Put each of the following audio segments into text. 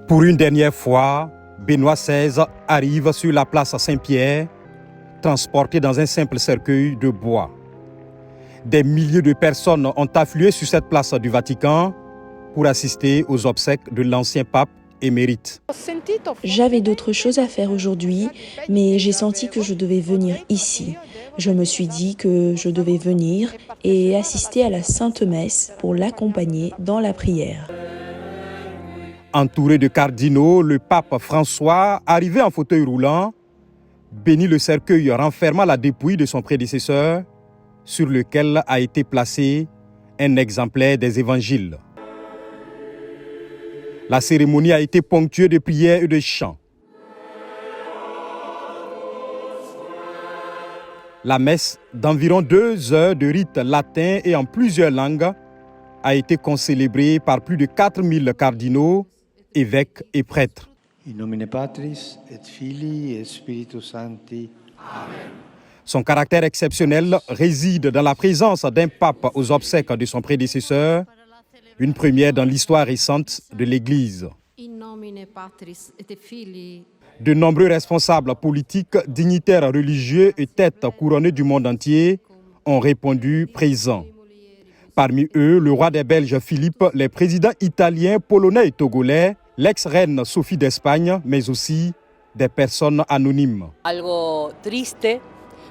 Pour une dernière fois, Benoît XVI arrive sur la place Saint-Pierre, transporté dans un simple cercueil de bois. Des milliers de personnes ont afflué sur cette place du Vatican pour assister aux obsèques de l'ancien pape émérite. J'avais d'autres choses à faire aujourd'hui, mais j'ai senti que je devais venir ici. Je me suis dit que je devais venir et assister à la Sainte Messe pour l'accompagner dans la prière. Entouré de cardinaux, le pape François, arrivé en fauteuil roulant, bénit le cercueil renfermant la dépouille de son prédécesseur, sur lequel a été placé un exemplaire des évangiles. La cérémonie a été ponctuée de prières et de chants. La messe, d'environ 2 heures de rite latin et en plusieurs langues, a été concélébrée par plus de 4000 cardinaux, évêques et prêtres. In nomine Patris et Filii et Spiritus Sancti. Amen. Son caractère exceptionnel réside dans la présence d'un pape aux obsèques de son prédécesseur, une première dans l'histoire récente de l'Église. De nombreux responsables politiques, dignitaires religieux et têtes couronnées du monde entier ont répondu présents. Parmi eux, le roi des Belges Philippe, les présidents italiens, polonais et togolais, l'ex-reine Sophie d'Espagne, mais aussi des personnes anonymes. Algo triste,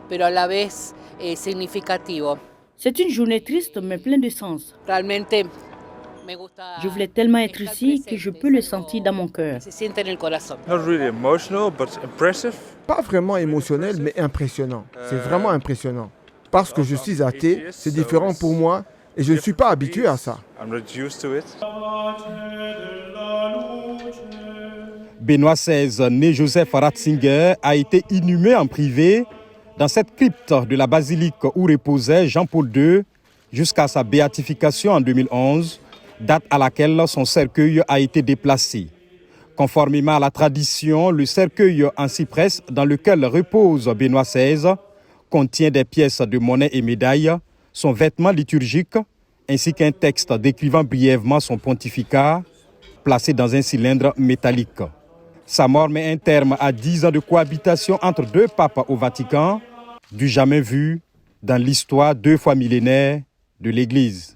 pero a la vez significativo. C'est une journée triste, mais pleine de sens. Je voulais tellement être ici que je peux le sentir dans mon cœur. Pas vraiment émotionnel, mais impressionnant. C'est vraiment impressionnant. Parce que je suis athée, c'est différent pour moi et je ne suis pas habitué à ça. Benoît XVI, né Joseph Ratzinger, a été inhumé en privé dans cette crypte de la basilique où reposait Jean-Paul II jusqu'à sa béatification en 2011, date à laquelle son cercueil a été déplacé. Conformément à la tradition, le cercueil en cyprès dans lequel repose Benoît XVI contient des pièces de monnaie et médailles, son vêtement liturgique, ainsi qu'un texte décrivant brièvement son pontificat, placé dans un cylindre métallique. Sa mort met un terme à 10 ans de cohabitation entre 2 papes au Vatican, du jamais vu dans l'histoire 2 fois millénaire de l'Église.